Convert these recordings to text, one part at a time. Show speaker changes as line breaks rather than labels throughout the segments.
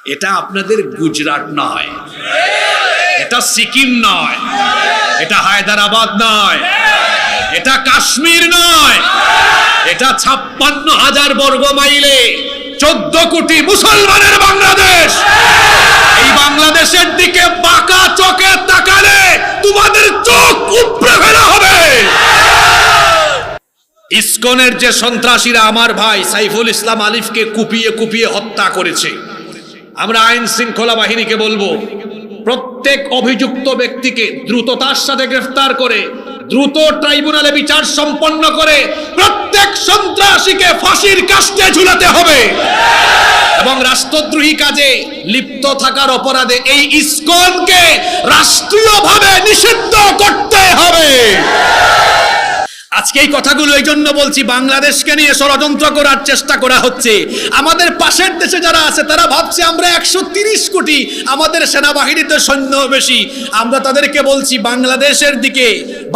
এটা আপনাদের গুজরাট নয়, এটা সিকিম নয়, এটা হায়দ্রাবাদ নয়, এটা কাশ্মীর নয়, এটা 56,000 বর্গ মাইলে 14 কোটি মুসলমানের বাংলাদেশ। এই বাংলাদেশের দিকে বাঁকা চোখে তাকালে তোমাদের চোখ উপড়ে ফেলা হবে। ইসকনের যে সন্ত্রাসীরা আমার ভাই সাইফুল ইসলাম আলিফকে কুপিয়ে কুপিয়ে হত্যা করেছে, আমরা আইন শৃঙ্খলা বাহিনীকে বলবো, প্রত্যেক অভিযুক্ত ব্যক্তিকে দ্রুততার সাথে গ্রেফতার করে দ্রুত ট্রাইব্যুনালে বিচার সম্পন্ন করে প্রত্যেক সন্ত্রাসীকে ফাঁসির কাস্টে ঝুলাতে হবে এবং রাষ্ট্রদ্রোহী কাজে লিপ্ত থাকার অপরাধে এই ইসকনকে রাষ্ট্রীয়ভাবে নিষিদ্ধ করতে হবে। আজকে এই কথাগুলো এই জন্য বলছি, বাংলাদেশকে নিয়ে ষড়যন্ত্র করার চেষ্টা করা হচ্ছে। আমাদের পাশের দেশে যারা আছে তারা ভাবছে আমরা 130 কোটি, আমাদের সেনাবাহিনীতে সৈন্য বেশি। আমরা তাদেরকে বলছি বাংলাদেশের দিকে,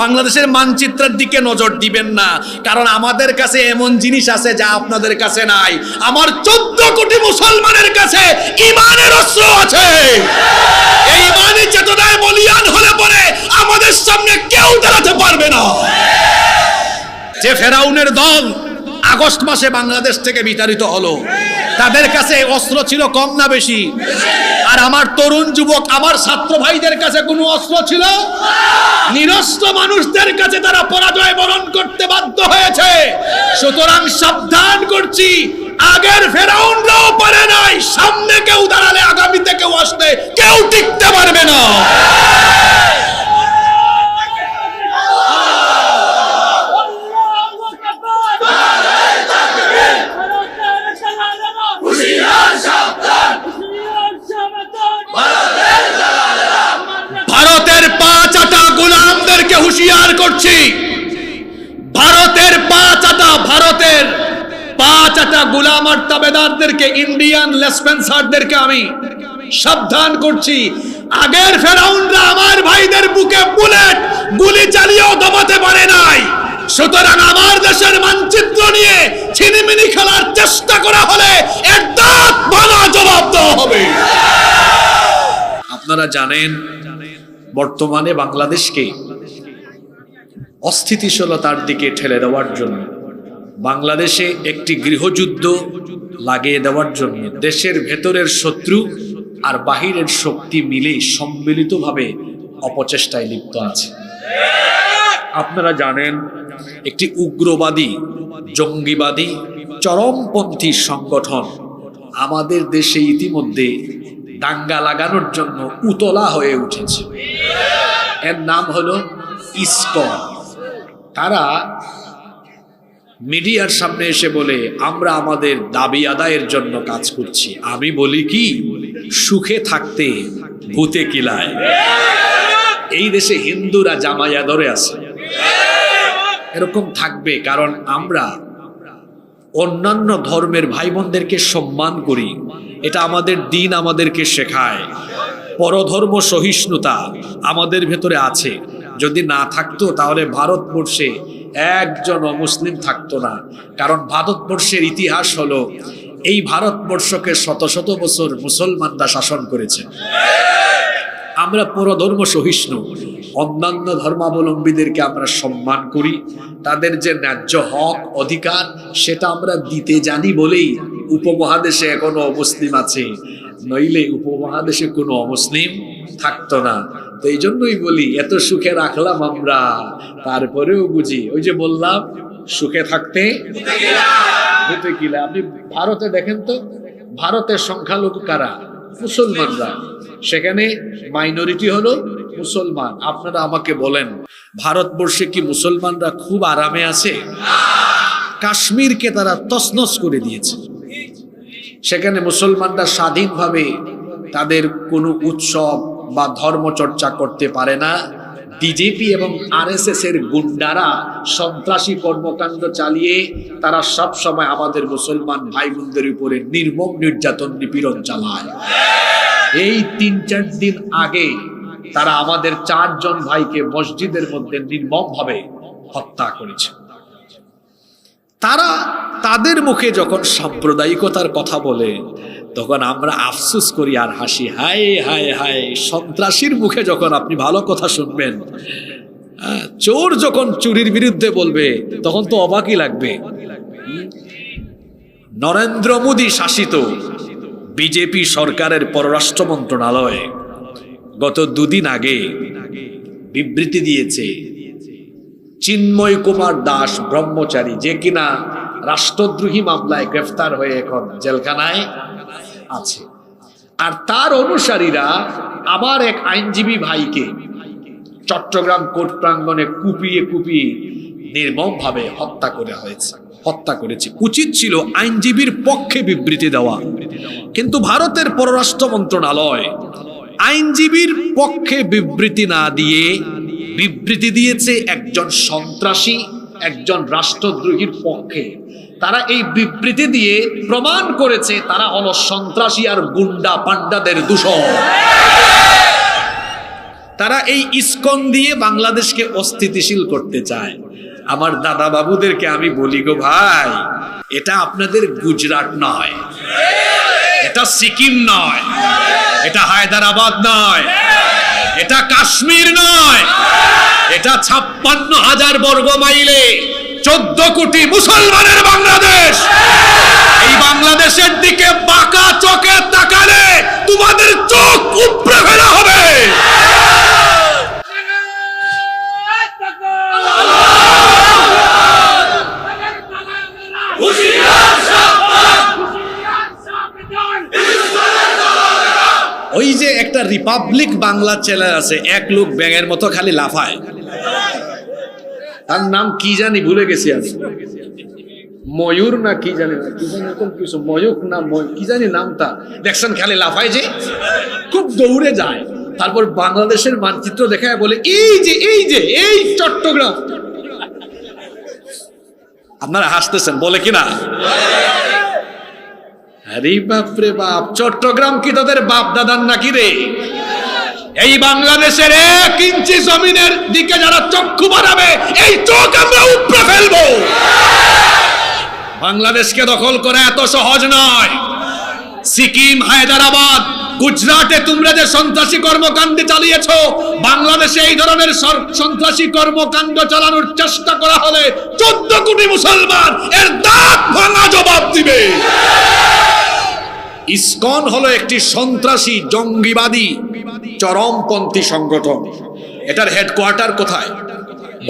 বাংলাদেশের মানচিত্রের দিকে নজর দিবেন না, কারণ আমাদের কাছে এমন জিনিস আছে যা আপনাদের কাছে নাই। আমার 14 কোটি মুসলমানের কাছে ঈমানের অস্ত্র আছে। এই ঈমানি চেতনায় বলিয়ান হলে পরে আমাদের সামনে কেউ দাঁড়াতে পারবে না। যে ফেরাউনের দল আগস্ট মাসে বাংলাদেশ থেকে বিতাড়িত হলো, তাদের কাছে অস্ত্র ছিল কম না বেশি? আর আমার তরুণ যুবক, আমার ছাত্র ভাইদের কাছে কোনো অস্ত্র ছিল? নিরস্ত্র মানুষদের কাছে তারা পরাজয় বরণ করতে বাধ্য হয়েছে। সুতরাং সাবধান করছি, আগের ফেরাউনরাও পারে নাই, সামনে কেউ দাঁড়ালে আগামীতে কেউ আসতে কেউ টিকতে পারবে না। ভারতের পা চাটা গোলামদেরকে হুঁশিয়ার করছি, ভারতের পা চাটা গোলাম আর তাবেদারদেরকে, ইন্ডিয়ান লেসপেন্সারদেরকে আমি সাবধান করছি। আগের ফেরাউনরা আমার ভাইদের বুকে বুলেট গুলি চালিয়েও দমাতে পারে নাই। সুতরাং আমার দেশের মানচিত্র নিয়ে ছিনিমিনি খেলার চেষ্টা করা হলে এর দাঁত ভাঙা জবাব দেওয়া হবে। আপনারা জানেন বর্তমানে বাংলাদেশকে অস্থিতিশীলতার দিকে ঠেলে দেওয়ার জন্য, বাংলাদেশে একটি গৃহযুদ্ধ লাগিয়ে দেওয়ার জন্য দেশের ভেতরের শত্রু আর বাহিরের শক্তি মিলে সম্মিলিতভাবে অপচেষ্টায় লিপ্ত আছে। আপনারা জানেন একটি উগ্রবাদী, জঙ্গিবাদী, চরমপন্থী সংগঠন আমাদের দেশে ইতিমধ্যে দাঙ্গা লাগানোর জন্য উতলা হয়ে উঠেছে। এর নাম হলো ইসকন। তারা মিডিয়ার সামনে এসে বলে আমরা আমাদের দাবি আদায়ের জন্য কাজ করছি। আমি বলি কি, সুখে থাকতে ভূতে কিলায়। এই দেশে হিন্দুরা জামাইয়া ধরে আছে, এরকম থাকবে, কারণ আমরা অন্যান্য ধর্মের ভাই বোনদেরকে সম্মান করি। এটা আমাদের দিন আমাদেরকে শেখায়। পরধর্ম সহিষ্ণুতা আমাদের ভেতরে আছে। যদি না থাকতো তাহলে ভারতবর্ষে একজন মুসলিম থাকতো না, কারণ ভারতবর্ষের ইতিহাস হলো এই ভারতবর্ষকে শত শত বছর মুসলমানরা শাসন করেছে। আমরা পরধর্ম সহিষ্ণু, অন্যান্য ধর্মাবলম্বীদেরকে আমরা সম্মান করি। তাদের যে ন্যায্য হক অধিকার সেটা আমরা দিতে জানি বলেই উপমহাদেশে এখনো অমুসলিম আছে, নইলে উপমহাদেশে কোনো অমুসলিম থাকতো না। তো এই জন্যই বলি, এত সুখে রাখলাম আমরা, তারপরেও বুঝি ওই যে বললাম সুখে থাকতে ভূতে কিলা। আপনি ভারতে দেখেন তো, ভারতের সংখ্যালঘু কারা? মুসলমানরা। সেখানে মাইনরিটি হলো মুসলমান। আপনারা আমাকে বলেন, ভারতবর্ষে কি মুসলমানরা খুব আরামে আছে? কাশ্মীরকে তারা তছনছ করে দিয়েছে। সেখানে মুসলমানরা স্বাধীনভাবে তাদের কোনো উৎসব বা ধর্মচর্চা করতে পারে না। বিজেপি এবং আরএসএস এর গুন্ডারা সন্ত্রাসী কর্মকাণ্ড চালিয়ে তারা সব সময় আমাদের মুসলমান ভাই বোনদের উপরে নির্মম নির্যাতন নিপীড়ন চালায়। এই 3-4 দিন আগে তারা আমাদের 4 জন ভাইকে মসজিদের মধ্যে নির্মমভাবে হত্যা করেছে। তারা তাদের মুখে যখন সাম্প্রদায়িকতার কথা বলে, তখন আমরা আফসোস করি আর হাসি, হায় হায় হায়, সন্ত্রাসীর মুখে যখন আপনি ভালো কথা শুনবেন, চোর যখন চুরির বিরুদ্ধে বলবে তখন তো অবাকই লাগবে। নরেন্দ্র মোদী শাসিত বিজেপি সরকারের পররাষ্ট্র মন্ত্রণালয় গত দুদিন আগে বিবৃতি দিয়েছে, চিন্ময় কুমার দাস ব্রহ্মচারী, যে কিনা রাষ্ট্রদ্রোহী মামলায় গ্রেফতার হয়ে এখন জেলখানায় আছে, আর তার অনুসারীরা আবার এক আইনজীবী ভাইকে চট্টগ্রাম কোর্ট প্রাঙ্গণে কুপিয়ে কুপিয়ে নির্মমভাবে হত্যা করেছে। উচিত ছিল আইনজীবীর পক্ষে বিবৃতি দেওয়া, কিন্তু ভারতের পররাষ্ট্র মন্ত্রণালয় আইনজীবীর পক্ষে বিবৃতি না দিয়ে বিবৃতি দিয়েছে একজন সন্ত্রাসী, একজন রাষ্ট্রদ্রোহীর পক্ষে। তারা এই বিবৃতি দিয়ে প্রমাণ করেছে তারা হলো সন্ত্রাসী আর গুন্ডা পান্ডাদের দূষণ। তারা এই ইসকন দিয়ে বাংলাদেশকে অস্থিতিশীল করতে চায়। আমার দাদা বাবুদেরকে আমি বলি, গো ভাই, এটা আপনাদের গুজরাট নয়, এটা সিকিম নয়, এটা হায়দ্রাবাদ নয়, এটা কাশ্মীর নয়, এটা 56,000 বর্গ মাইলে 14 কোটি মুসলমানের বাংলাদেশ। এই বাংলাদেশের দিকে বাঁকা চোখে তাকালে তোমাদের চোখ উপড়ে ফেলা হবে। ওই যে একটা রিপাবলিক বাংলা চ্যানেল আছে, এক লোক ব্যাঙের মতো খালি লাফায়, তার নাম কি জানি ভুলে গেছি আমি, ময়ূর না কি জানি না, কি জানি এরকম কিছু, ময়ূক না কি জানি নামটা, দেখছেন খালি লাফায়, যে খুব দৌড়ে যায়, তারপর বাংলাদেশের মানচিত্র দেখায় বলে এই চট্টগ্রাম। আপনারা হাসতেছেন, বলে কিনা, আরে বাপ রে বাপ, চট্টগ্রাম কি তোদের বাপ দাদার নাকি রে? এই বাংলাদেশের 1 ইঞ্চি জমিনের দিকে যারা চক্ষু বাড়াবে, এই চোখ আমরা উপড়ে ফেলবো। বাংলাদেশকে দখল করা এত সহজ নয়। সিকিম, হায়দ্রাবাদ, গুজরাটে তোমরা যে সন্ত্রাসী কর্মকাণ্ড চালিয়েছো, বাংলাদেশে এই ধরনের সন্ত্রাসী কর্মকাণ্ড চালানোর চেষ্টা করা হলে 14 কোটি মুসলমান এর দাঁত ভাঙা জবাব দিবে। ইসকন হলো একটি সন্ত্রাসী জঙ্গিবাদী চরমপন্থী সংগঠন। এটার হেডকোয়ার্টার কোথায়?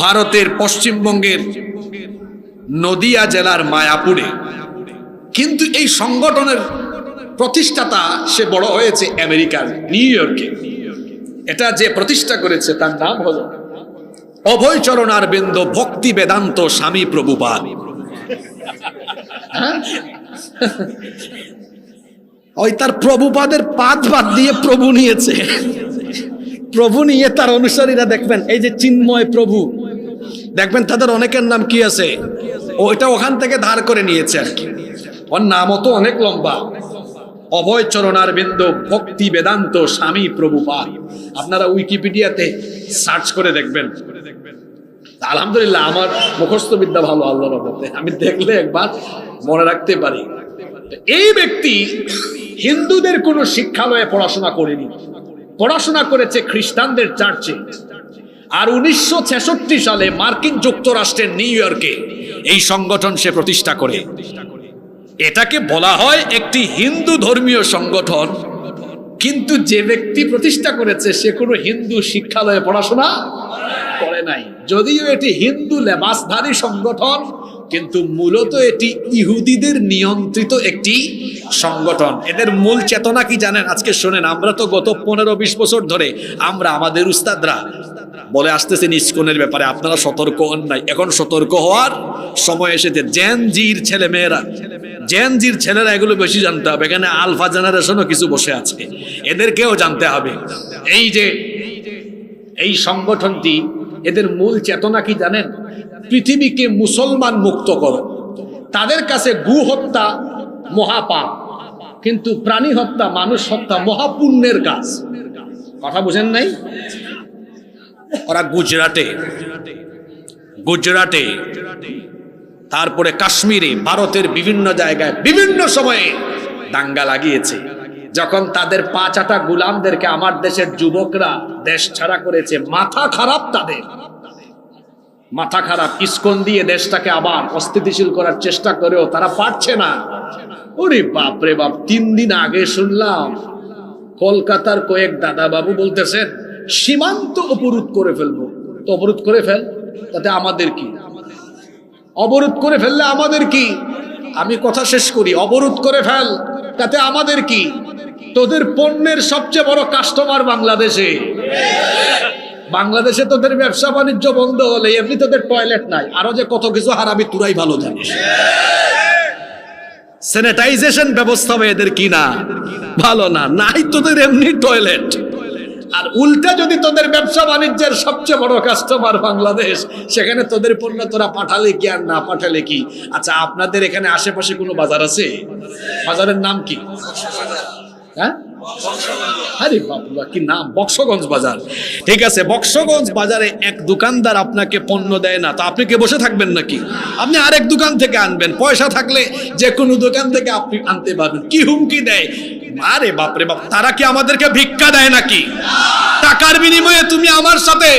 ভারতের পশ্চিমবঙ্গের নদিয়া জেলার মায়াপুরে। কিন্তু এই সংগঠনের প্রতিষ্ঠাতা সে বড় হয়েছে আমেরিকার নিউ ইয়র্কে। এটা যে প্রতিষ্ঠা করেছে তার নাম হলো অভয়চরণ অরবিন্দ ভক্তি বেদান্ত স্বামী প্রভুপাদ। ওই তার প্রভুপাদের পাদ বাদ দিয়ে প্রভু নিয়েছে, প্রভু নিয়ে তার অনুসারীরা দেখবেন, এই যে চিন্ময় প্রভু, দেখবেন তাদের অনেকের নাম কি আছে, ওইটা ওখান থেকে ধার করে নিয়েছে আর কি। ওর নামও তো অনেক লম্বা, অভয়চরণ অরবিন্দ ভক্তি বেদান্ত স্বামী প্রভুপাদ। আপনারা উইকিপিডিয়াতে সার্চ করে দেখবেন। আলহামদুলিল্লাহ আমার মুখস্থ বিদ্যা ভালো, আল্লাহর রহমতে আমি দেখলে একবার মনে রাখতে পারি। এই ব্যক্তি হিন্দুদের কোনো শিক্ষালয়ে পড়াশোনা করেনি, পড়াশোনা করেছে খ্রিস্টানদের চার্চে। আর 1966 সালে মার্কিন যুক্তরাষ্ট্রের নিউ ইয়র্কে এই সংগঠন সে প্রতিষ্ঠা করে। এটাকে বলা হয় একটি হিন্দু ধর্মীয় সংগঠন, কিন্তু যে ব্যক্তি প্রতিষ্ঠা করেছে সে কোনো হিন্দু শিক্ষালয়ে পড়াশোনা করে নাই। যদিও এটি হিন্দু লেবাসধারী সংগঠন, কিন্তু মূলত এটি ইহুদিদের নিয়ন্ত্রিত একটি সংগঠন। এদের মূল চেতনা কি জানেন? আজকে শোনেন, আমরা তো গত 15-20 বছর ধরে আমরা আমাদের উস্তাদরা বলে আসতেছেন ইসকনের ব্যাপারে আপনারা সতর্ক হন নাই। এখন সতর্ক হওয়ার সময় এসেছে। জেনজির ছেলেরা এগুলো বেশি জানতে হবে। এখানে আলফা জেনারেশনও কিছু বসে আছে, এদেরকেও জানতে হবে। এই যে এই সংগঠনটি, এদের মূল চেতনা কি জানেন? পৃথিবীকে মুসলমান মুক্ত করো। তাদের কাছে গু হত্যা মহাপাপ, কিন্তু প্রাণী হত্যা, মানুষ হত্যা মহাপুণ্যের কাজ। কথা বুঝেন নাই? ওরা গুজরাটে, তারপরে কাশ্মীরে, ভারতের বিভিন্ন জায়গায় বিভিন্ন সময়ে দাঙ্গা লাগিয়েছে, যখন তাদের পা চাটা গোলামদেরকে আমার দেশের যুবকরা দেশ ছাড়া করেছে, মাথা খারাপ, তাদের মাথা খারাপ। ইসকন দিয়ে দেশটাকে আবার অস্থিতিশীল করার চেষ্টা করেও তারা পারছে না। ওরে বাপ রে বাপ, 3 দিন আগে শুনলাম কলকাতার কয়েক দাদা বাবু বলতেছেন সীমান্ত অবরোধ করে ফেলবো। তো অবরোধ করে ফেল, তাতে আমাদের কি? অবরোধ করে ফেললে আমাদের কি? আমি কথা শেষ করি। অবরোধ করে ফেল, তাতে আমাদের কি? তোদের পণ্যের সবচেয়ে বড় কাস্টমার বাংলাদেশে। বাংলাদেশে তোদের ব্যবসা বাণিজ্য বন্ধ হলে এমনি তোদের টয়লেট নাই, আরো যে কত কিছু হারাবি তুরাই ভালো জানিস। স্যানিটাইজেশন ব্যবস্থা এদের কি না ভালো না, নাই তোদের এমনি টয়লেট। আর উল্টা যদি তোদের ব্যবসা বাণিজ্যের সবচেয়ে বড় কাস্টমার বাংলাদেশ, সেখানে তোদের পণ্য তোরা পাঠালে কি আর না পাঠালে কি? আচ্ছা, আপনাদের এখানে আশেপাশে কোনো বাজার আছে? বাজারের নাম কি? হ্যাঁ, আরে বাবা কি নাম, বক্সগঞ্জ বাজার। ঠিক আছে, বক্সগঞ্জ বাজারে এক দোকানদার আপনাকে পণ্য দেয় না, তো আপনি কি বসে থাকবেন নাকি? আপনি আরেক দোকান থেকে আনবেন, পয়সা থাকলে যে কোনো দোকান থেকে আপনি আনতে পারবেন। কি হুমকি দেয়! আরে বাপরে বাপ, তারা কি আমাদেরকে ভিক্ষা দেয় নাকি? টাকার বিনিময়ে তুমি আমার সাথে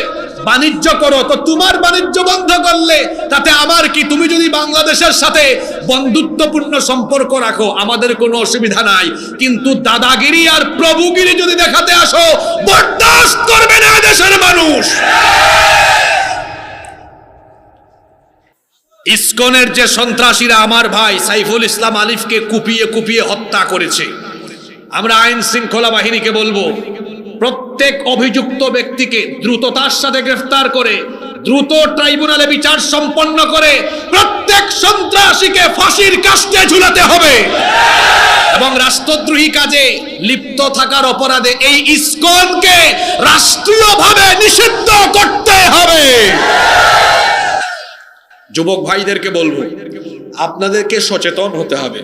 বাণিজ্য করো, তো তোমার বাণিজ্য বন্ধ করলে তাতে আমার কি? তুমি যদি বাংলাদেশের সাথে বন্ধুত্বপূর্ণ সম্পর্ক রাখো, আমাদের কোনো অসুবিধা নাই, কিন্তু দাদাগিরি আর প্রভুগিরি যদি দেখাতে আসো, বরদাস্ত করবে না দেশের মানুষ। ইসকনের যে সন্ত্রাসীরা আমার ভাই সাইফুল ইসলাম আলিফকে কুপিয়ে কুপিয়ে হত্যা করেছে, আমরা আইন শৃঙ্খলা বাহিনীকে বলবো, প্রত্যেক অভিযুক্ত ব্যক্তিকে দ্রুততার সাথে গ্রেফতার করে দ্রুত ট্রাইব্যুনালে বিচার সম্পন্ন করে প্রত্যেক সন্ত্রাসীকে ফাঁসির কাস্টে ঝুলাতে হবে এবং রাষ্ট্রদ্রোহী কাজে লিপ্ত থাকার অপরাধে এই ইসকনকে রাষ্ট্রীয়ভাবে নিষিদ্ধ করতে হবে। যুবক ভাইদেরকে বলবো, আপনাদেরকে সচেতন হতে হবে।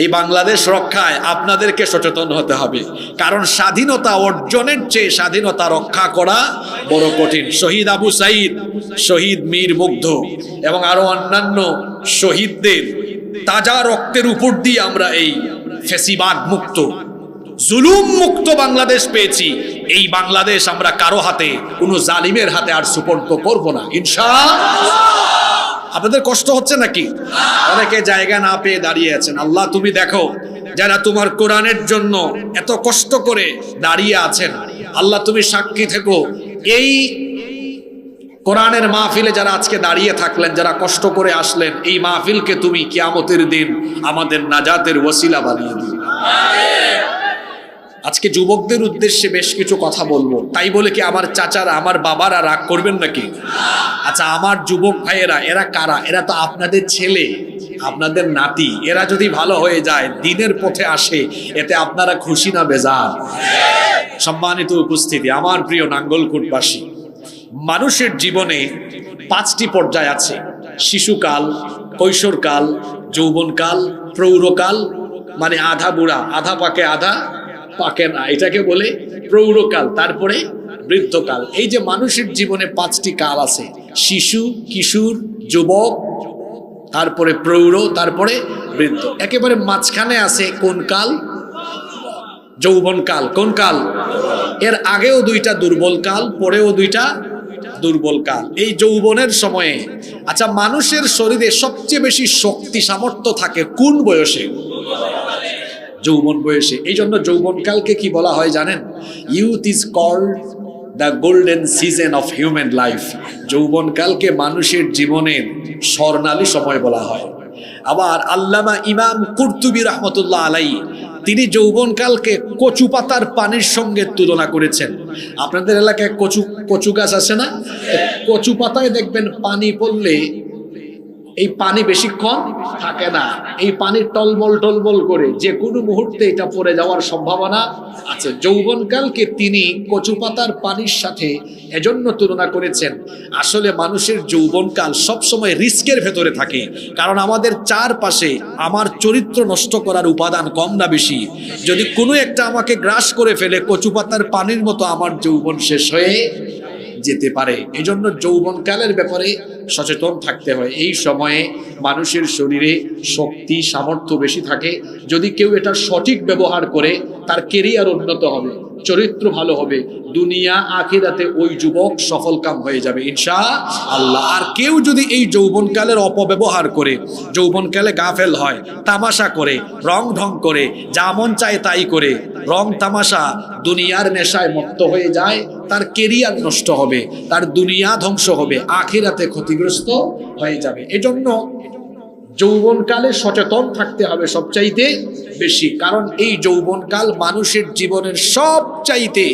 এই বাংলাদেশ রক্ষায় আপনাদেরকে সচেতন হতে হবে, কারণ স্বাধীনতা অর্জনের চেয়ে স্বাধীনতা রক্ষা করা বড় কঠিন। শহীদ আবু সাইদ, শহীদ মীর মুগ্ধ এবং আরো অন্যান্য শহীদদের তাজা রক্তের উপর দিয়ে আমরা এই ফ্যাসিবাদ মুক্ত, জুলুম মুক্ত বাংলাদেশ পেয়েছি। এই বাংলাদেশ আমরা কারো হাতে, কোনো জালিমের হাতে আর সুপর্দ করব না ইনশাআল্লাহ। আপনাদের কষ্ট হচ্ছে নাকি? অনেকে জায়গা না পেয়ে দাঁড়িয়ে আছেন। আল্লাহ তুমি দেখো, যারা তোমার কোরআনের জন্য এত কষ্ট করে দাঁড়িয়ে আছেন, আল্লাহ তুমি সাক্ষী থেকো, এই কোরআনের মাহফিলে যারা আজকে দাঁড়িয়ে থাকলেন, যারা কষ্ট করে আসলেন, এই মাহফিলকে তুমি কিয়ামতের দিন আমাদের নাজাতের ওসিলা বানিয়ে দিও। আজকে যুবকদের উদ্দেশ্যে বেশ কিছু কথা বলবো, তাই বলে কি আমার চাচারা, আমার বাবারা রাগ করবেন নাকি? আচ্ছা, আমার যুবক ভাইয়েরা, এরা কারা? এরা তো আপনাদের ছেলে, আপনাদের নাতি। এরা যদি ভালো হয়ে যায়, দিনের পথে আসে, এতে আপনারা খুশি না বেজার? সম্মানিত উপস্থিতি, আমার প্রিয় নাঙ্গলকোটবাসী, মানুষের জীবনে 5টি পর্যায় আছে: শিশুকাল, কৈশোরকাল, যৌবনকাল, প্রৌঢ়কাল, মানে আধা বুড়া, আধা পাকে আধা পাকে না, এটাকে বলে প্রৌঢ়কাল, তারপরে বৃদ্ধকাল। এই যে মানুষের জীবনে 5টি কাল আছে: শিশু, কিশোর, যুবক, তারপরে প্রৌঢ়, তারপরে বৃদ্ধ। একেবারে মাঝখানে আছে কোন কাল? যৌবনকাল। কোন কাল? এর আগেও 2টা দুর্বল কাল, পরেও 2টা দুর্বল কাল। এই যৌবনের সময়ে, আচ্ছা, মানুষের শরীরে সবচেয়ে বেশি শক্তি সামর্থ্য থাকে কোন বয়সে? যৌবন বয়সে। এই জন্য যৌবনকালকে কি বলা হয় জানেন? Youth is called the golden season of human life. যৌবনকালকে মানুষের জীবনের স্বর্ণালী সময় বলা হয়। আবার আল্লামা ইমাম কুরতুবী রহমতুল্লাহ আলাইহি তিনি যৌবনকালকে কচু পাতার পানির সঙ্গে তুলনা করেছেন। আপনাদের এলাকায় কচু গাছ আছে না? কচু পাতায় দেখবেন পানি পড়লে এই পানি বেশিক্ষণ থাকে না, এই পানি টলমল টলমল করে যে কোনো মুহূর্তে এটা পড়ে যাওয়ার সম্ভাবনা আছে। যৌবনকালকে তিনি কচু পাতার পানির সাথে এজন্য তুলনা করেছেন, আসলে মানুষের যৌবনকাল সবসময় রিস্কের ভেতরে থাকে, কারণ আমাদের চারপাশে আমার চরিত্র নষ্ট করার উপাদান কম না বেশি। যদি কোনো একটা আমাকে গ্রাস করে ফেলে, কচু পাতার পানির মতো আমার যৌবন শেষ হয়ে যেতে পারে। এজন্য যৌবনকালের ব্যাপারে সচেতন থাকতে হয়। এই সময়ে মানুষের শরীরে শক্তি সামর্থ্য বেশি থাকে। যদি কেউ এটা সঠিক ব্যবহার করে, তার কেরিয়ার উন্নত হবে, চরিত্র ভালো হবে, দুনিয়া আখিরাতে ওই যুবক সফলকাম হয়ে যাবে ইনশাআল্লাহ। আর কেউ যদি এই যৌবনকালের অপব্যবহার করে, যৌবনকালে গাফেল হয়, তামাশা করে, রং ঢং করে, যা মন চায় তাই করে, রং তামাশা দুনিয়ার নেশায় মত্ত হয়ে যায়, তার কেরিয়ার নষ্ট হবে, তার দুনিয়া ধ্বংস হবে, আখিরাতে ক্ষতিগ্রস্ত হয়ে যাবে। এজন্য যৌবনকালে সচেতন থাকতে হবে সবচাইতে বেশি, কারণ এই যৌবনকাল মানুষের জীবনের সবচাইতে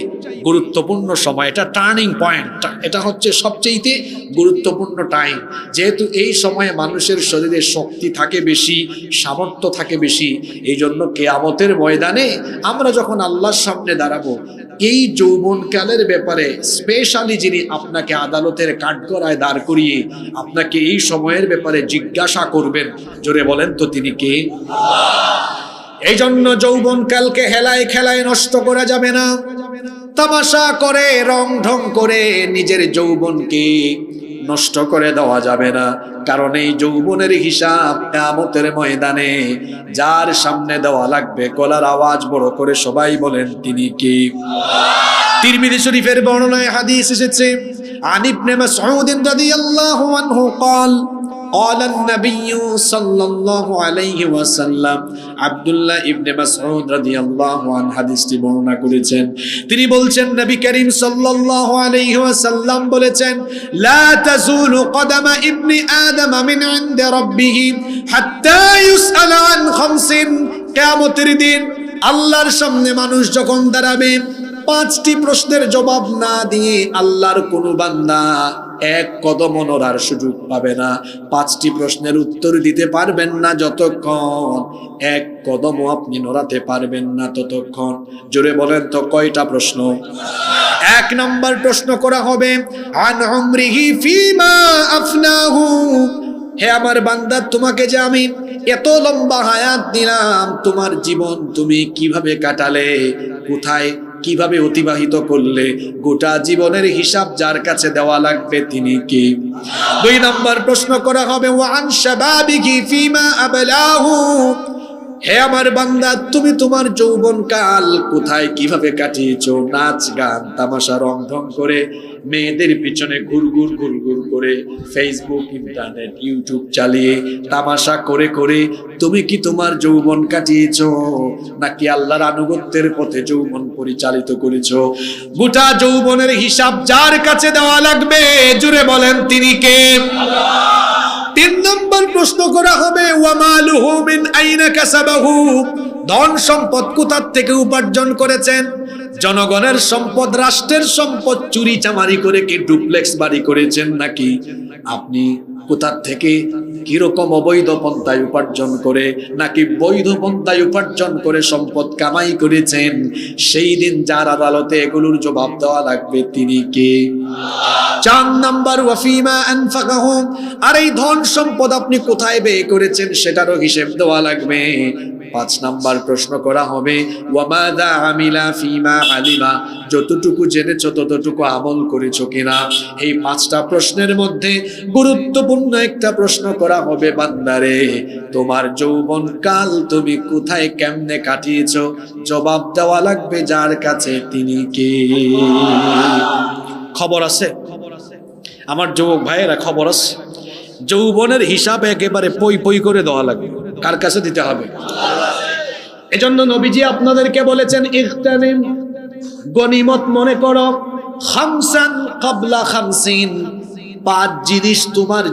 গুরুত্বপূর্ণ সময়। এটা টার্নিং পয়েন্ট, এটা হচ্ছে সবচাইতে গুরুত্বপূর্ণ টাইম। যেহেতু এই সময়ে মানুষের শরীরে শক্তি থাকে বেশি, সামর্থ্য থাকে বেশি, এই জন্য কিয়ামতের ময়দানে আমরা যখন আল্লাহর সামনে দাঁড়াবো, এই যৌবনকালের ব্যাপারে স্পেশালি যিনি আপনাকে আদালতের কাঠগড়ায় দাঁড় করিয়ে আপনাকে এই সময়ের ব্যাপারে জিজ্ঞাসা করবেন, জোরে বলেন তো তিনি কে? এই জন্য যৌবনকালকে হেলায় খেলায় নষ্ট করা যাবে না। তামাশা করে, রং ঢং করে নিজের যৌবনকে নষ্ট করে দেওয়া যাবে না, কারণ এই যৌবনের হিসাব কিয়ামতের ময়দানে যার সামনে দেওয়া লাগবে, গলার আওয়াজ বড় করে সবাই বলেন তিনি কে? তিরমিজি শরীফের বর্ণনায় হাদিস এসেছে, আন ইবনে মাসউদ রাদিয়াল্লাহু আনহু قال قال النبي صلى الله عليه وسلم, আব্দুল্লাহ ইবনে মাসউদ রাদিয়াল্লাহু আনহু হাদিসটি বর্ণনা করেছেন। তিনি বলছেন, নবী করিম সাল্লাল্লাহু আলাইহি ওয়াসাল্লাম বলেছেন, লা তাজুলু কদামা ইবনি আদম মিন ইনদি রাব্বিহি হাত্তা ইউসআলা আন খামসিন। কিয়ামতের দিন আল্লাহর সামনে মানুষ যখন দাঁড়াবে, 5টি প্রশ্নের জবাব না দিয়ে আল্লাহর কোনো বান্দা এক কদম নড়ার সুযোগ পাবে না। 5টি প্রশ্নের উত্তর দিতে পারবেন না যতক্ষণ, এক কদমও আপনি নড়াতে পারবেন না ততক্ষণ। জোরে বলেন তো কয়টা প্রশ্ন? 1 নম্বর প্রশ্ন করা হবে, আন উমরিহি ফিমা আফনাহু। হে আমার বান্দা, তোমাকে যে আমি এত লম্বা হায়াত দিলাম, তোমার জীবন তুমি কিভাবে কাটালে, কোথায় কিভাবে অতিবাহিত করলে, গোটা জীবনের হিসাব যার কাছে দেওয়া লাগবে তিনি কে? 2 নম্বর প্রশ্ন করা হবে, ওয়া আন শাবাবিহি ফিমা আবলাহু। হে আমার বান্দা, তুমি তোমার যৌবনকাল কোথায় কিভাবে কাটিয়েছো? নাচ গান তামাশা রং ঢং করে, মেয়েদের পিছনে ঘুরঘুর করে, ফেসবুক ইন্টারনেট ইউটিউব চালিয়ে তামাশা করে করে তুমি কি তোমার যৌবন কাটিয়েছো, নাকি আল্লাহর আনুগত্যের পথে যৌবন পরিচালিত করেছো? গোটা যৌবনের হিসাব যার কাছে দেওয়া লাগবে, জুড়ে বলেন তিনি কে? আল্লাহ। 3 নম্বর প্রশ্ন করা হবে, ওয়া মালুহু মিন আইনা কাসাবাহু। ধন সম্পদ কোথা থেকে উপার্জন করেছেন? জনগণের সম্পদ, রাষ্ট্রের সম্পদ চুরি চামারি করে কি ডুপ্লেক্স বাড়ি করেছেন, নাকি আপনি কোথা থেকে কিরকম অবৈধ পন্থায় উপার্জন করে, নাকি বৈধ পন্থায় উপার্জন করে সম্পদ কামাই করেছেন? সেই দিন যার আদালতে এগুলোর জবাব দেওয়া লাগবে তিনি কে? 4 নম্বর, ওয়াফিমা আনফাকাহু। আর এই ধন সম্পদ আপনি কোথায় ব্যয় করেছেন সেটারও হিসেব দেওয়া লাগবে। 5 নম্বর প্রশ্ন করা হবে, ওয়ামাদা আমিলা ফিমা আলিমা। যতটুকু জেনেছো ততটুকু আমল করেছো কিনা? এই 5টা প্রশ্নের মধ্যে গুরুত্বপূর্ণ একটা প্রশ্ন করা হবে, বান্দারে তোমার যৌবনকাল তুমি কোথায় কেমনে কাটিয়েছো? জবাব দেওয়া লাগবে যার কাছে তিনি কে? খবর আছে আমার যুবক ভাইয়েরা, খবর আছে। যৌবনের হিসাব একেবারে পই পই করে দেওয়া লাগবে। কার কাছে দিতে হবে? এজন্য নবীজি আপনাদেরকে বলেছেন, ইগতানিম, গনিমত মনে করো, খামসান ক্বাবলা খামসিন। 5 জিনিস তোমার,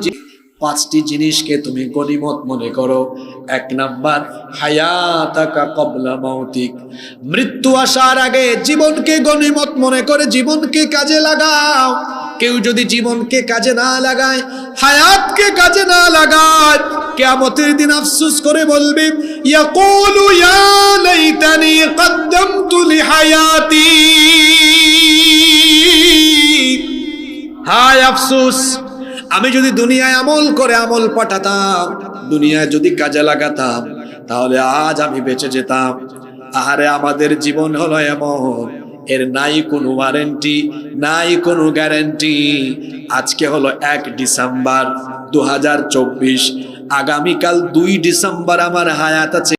5টি জিনিসকে তুমি গনিমত মনে করো। 1 নাম্বার, হায়াতাকা ক্বাবলা মাউতিক। মৃত্যু আসার আগে জীবনকে গনিমত মনে করে জীবনকে কাজে লাগাও। কেউ যদি জীবনকে কাজে না লাগায়, হায়াতকে কাজে না লাগায়, কিয়ামতের দিন আফসোস করে বলবে, ইয়াকুলু ইয়া লাইতানি কদ্দামতু লিহায়াতি। হায় আফসোস, আমি যদি দুনিয়ায় আমল করে আমল পাঠাতাম, দুনিয়ায় যদি কাজে লাগাতাম, তাহলে আজ আমি বেঁচে যেতাম। আহারে আমাদের জীবন হলো এমন, এর নাই কোনো ওয়ারেন্টি, নাই কোনো গ্যারান্টি। আজকে হলো 1 ডিসেম্বর 2024, আগামীকাল 2 ডিসেম্বর আমার হায়াত আছে।